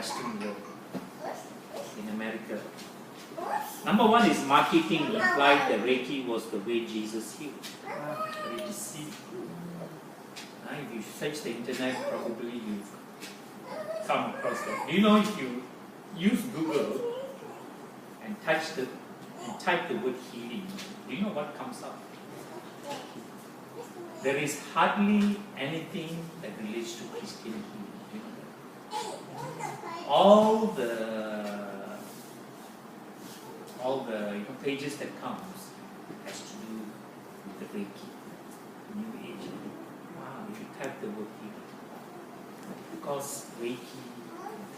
Western world, in America. Number one is marketing implied that Reiki was the way Jesus healed. Very deceived. If you search the internet, probably you've come across that. Do you know if you use Google and type the word healing, do you know what comes up? There is hardly anything that relates to Christian healing. Do you know that? All the pages that comes has to do with the Reiki, New Age. Wow, if you type the word healing, because Reiki,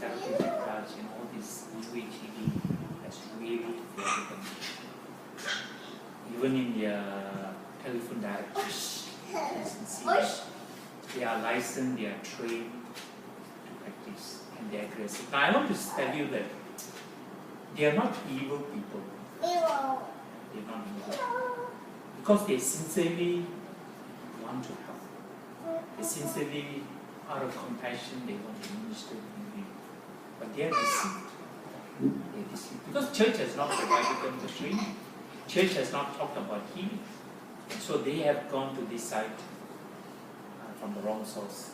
therapeutic touch, and all this New Age healing has really flooded. Even in their telephone directories, they are licensed, they are trained to practice, and they are aggressive. Now I want to tell you that they are not evil people. They are not evil. Because they sincerely want to help. They sincerely, out of compassion, they want to minister to you. But they are deceived. They are deceived. Because church has not provided them the training. Church has not talked about healing. And so they have gone to this side from the wrong source.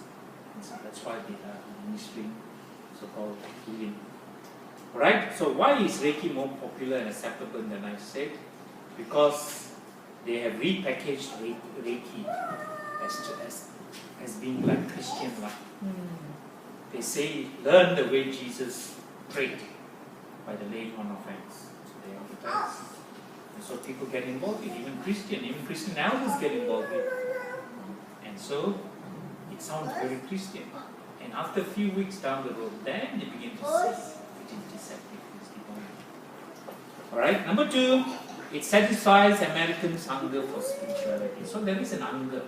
And so that's why they are ministering so-called healing. Alright, so why is Reiki more popular and acceptable than I said? Because they have repackaged Reiki as being like Christian life. They say, learn the way Jesus prayed by the laying on of hands. So they advertise. And so people get involved in even Christian elders get involved in. And so it sounds very Christian. And after a few weeks down the road, then they begin to see it is deceptive, it's demonic. Alright, number two, it satisfies Americans' hunger for spirituality. So there is an hunger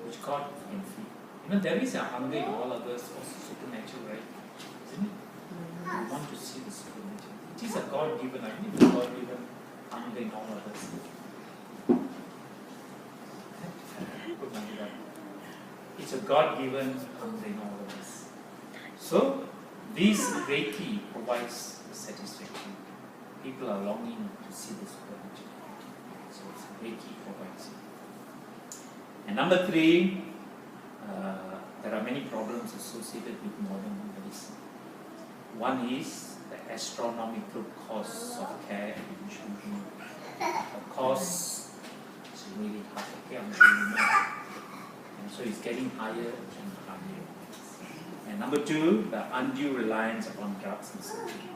which God can feed. There is a hunger in all of us for supernatural, right? Isn't it? We want to see the supernatural. It is a God-given, God-given hunger in all of us. It's a God-given hunger in all of us. So, this Reiki provides satisfaction. People are longing to see the supernatural. So, Reiki provides it. And number three, there are many problems associated with modern medicine. One is the astronomical costs of care and treatment. The cost is really high. And so it's getting higher and higher. And number two, the undue reliance upon drugs and surgery.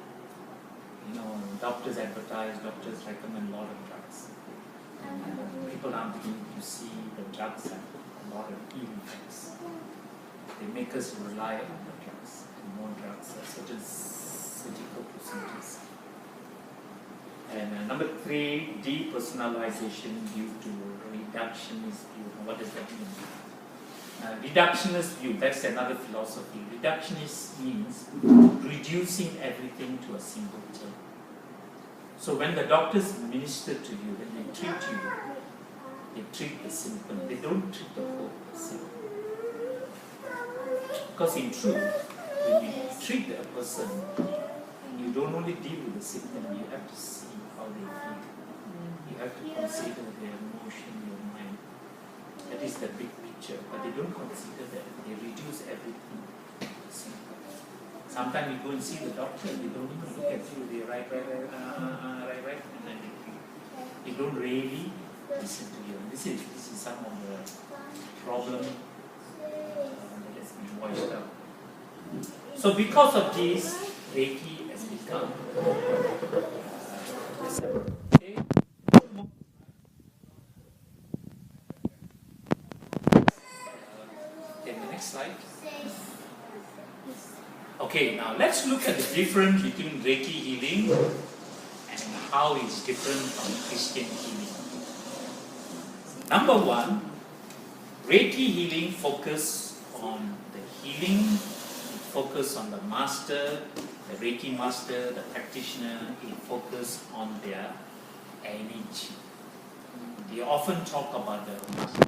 Doctors advertise, doctors recommend a lot of drugs. And people are beginning to see the drugs have a lot of ill effects. They make us rely on the drugs, and more drugs, certain surgical procedures. And number three, depersonalization due to reductionist view. What does that mean? Reductionist view, that's another philosophy. Reductionist means reducing everything to a single term. So when the doctors minister to you, when they treat you, they treat the symptom, they don't treat the whole person. Because in truth, when you treat a person, you don't only deal with the symptom, you have to see how they feel. You have to consider their emotion, your mind. That is the big picture, but they don't consider that. They reduce everything to the symptom. Sometimes you go and see the doctor, they don't even look at you, they write, and then they don't really listen to you. And this is some of the problem that has been voiced out. So because of this, Reiki has become the next slide. Okay, now let's look at the difference between Reiki healing and how it's different from Christian healing. Number one, Reiki healing focuses on the healing, it focuses on the master, the Reiki master, the practitioner, it focuses on their energy. They often talk about the master.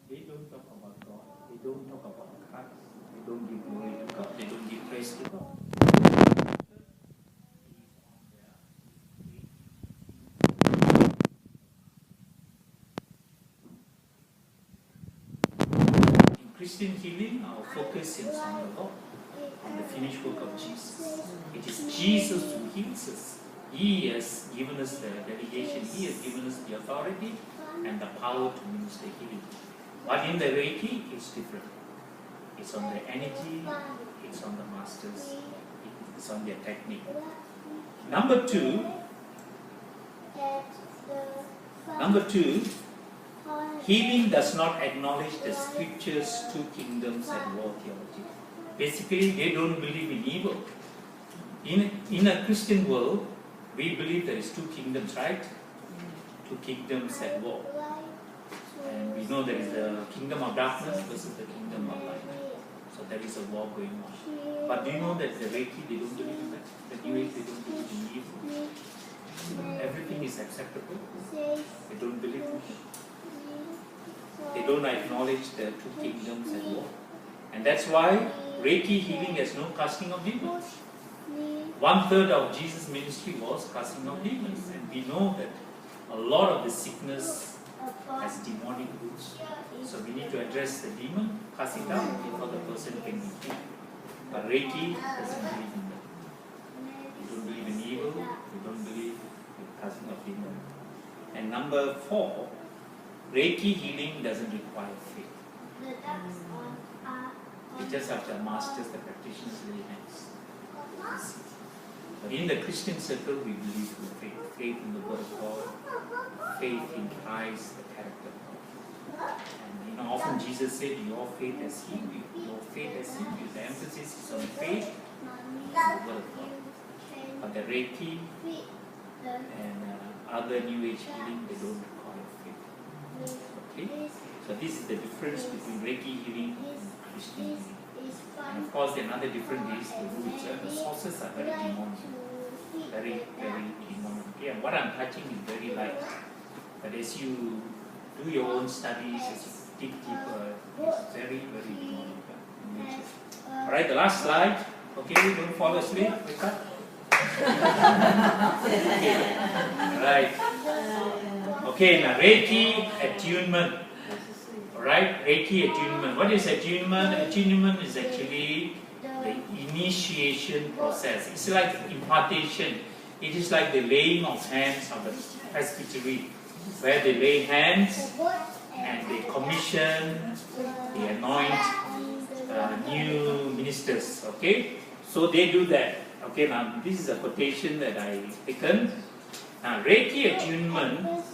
They don't talk about God. They don't talk about Christ. They don't give glory to God. They praise to God. In Christian healing, our focus is on the Lord, on the finished work of Jesus. It is Jesus who heals us. He has given us the delegation, He has given us the authority and the power to minister healing. But in the Reiki, it's different. It's on the energy, it's on the masters, it's on their technique. Number two, healing does not acknowledge the scriptures, two kingdoms and war theology. Basically, they don't believe in evil. In a Christian world, we believe there is two kingdoms, right? Two kingdoms at war. And we know there is the kingdom of darkness versus the kingdom of light. So there is a war going on. But do you know that the Reiki, they don't believe in that? The New Age, they don't believe in evil. Everything is acceptable. They don't believe in it. They don't acknowledge the two kingdoms at war. And that's why Reiki healing has no casting of demons. 1/3 of Jesus' ministry was casting of demons. And we know that a lot of the sickness has demonic roots. So we need to address the demon, cast it out before the person can be healed. But Reiki doesn't believe in that. We don't believe in evil, we don't believe in casting of demons. And number 4, Reiki healing doesn't require faith. They just have the masters, the practitioners lay hands. But in the Christian circle, we believe in faith. Faith in the Word of God, faith in Christ, the character of God. And often Jesus said, your faith has healed you. Your faith has healed you. The emphasis is on faith in the Word of God. But the Reiki and other New Age healing, they don't require faith. Okay? So this is the difference between Reiki healing and Christian healing. And of course, another difference is the roots and the sources are very demonic. Very, very demonic. Okay? And what I'm touching is very light. But as you do your own studies, as you dig deeper, it's very, very demonic in nature. Alright, the last slide. Okay, don't fall asleep. Wake up. Okay. Right. Okay, now Reiki attunement. Alright, Reiki attunement. What is attunement? Attunement is actually the initiation process. It's like impartation. It is like the laying of hands on the presbytery, where they lay hands and they commission, they anoint new ministers. Okay, so they do that. Okay, now this is a quotation that I taken. Now, Reiki attunement,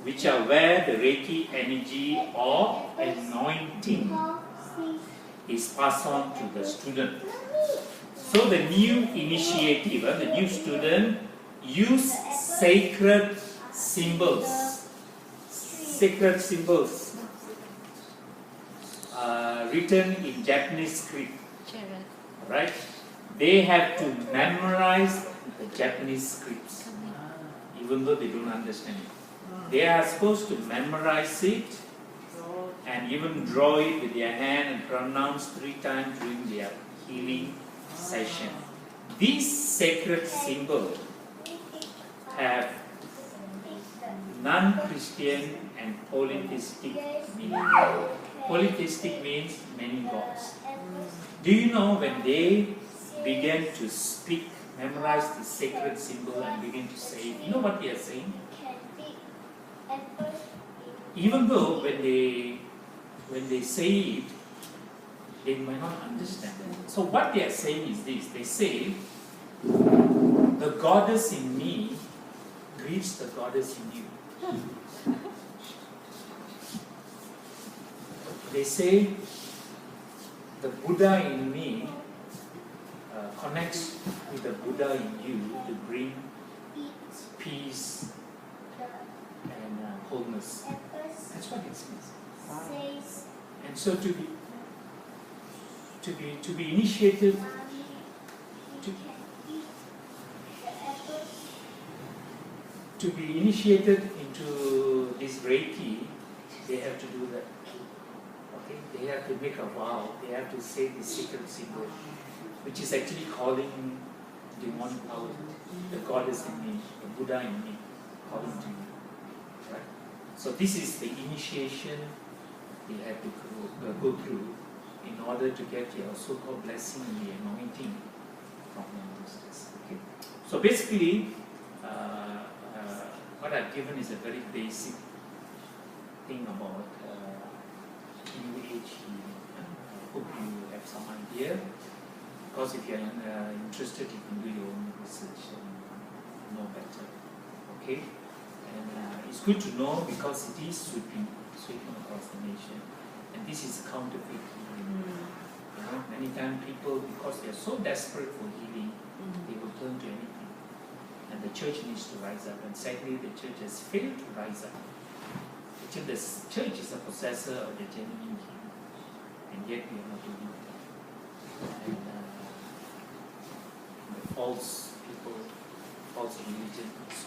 which are where the Reiki energy or anointing is passed on to the student. So the new initiative, the new student use sacred symbols written in Japanese script. Right? They have to memorize the Japanese scripts, even though they don't understand it. They are supposed to memorize it and even draw it with their hand and pronounce 3 times during their healing session. These sacred symbols have non-Christian and polytheistic meaning. Polytheistic means many gods. Do you know when they began to speak, memorize the sacred symbol and begin to say it, you know what they are saying? Even though when they say it, they might not understand it. So what they are saying is this. They say, the goddess in me greets the goddess in you. They say, the Buddha in me connects with the Buddha in you to bring peace and wholeness. That's what it says. And so to be initiated, to be initiated into this Reiki, they have to do that. Okay, they have to make a vow. They have to say the secret symbol. which is actually calling demonic power, the goddess in me, the Buddha in me, calling to you. Right? So this is the initiation they had to go through in order to get your so-called blessing and the anointing from the masters. Okay? So basically, what I've given is a very basic thing about New Age healing. I hope you have some idea. Because if you're interested, you can do your own research and know better. Okay? And it's good to know because it is sweeping across the nation. And this is counterfeit healing. You know, many times people, because they're so desperate for healing, they will turn to anything. And the church needs to rise up. And sadly, the church has failed to rise up. The church is a possessor of the genuine healing. And yet we are not doing it. And false people, false religion is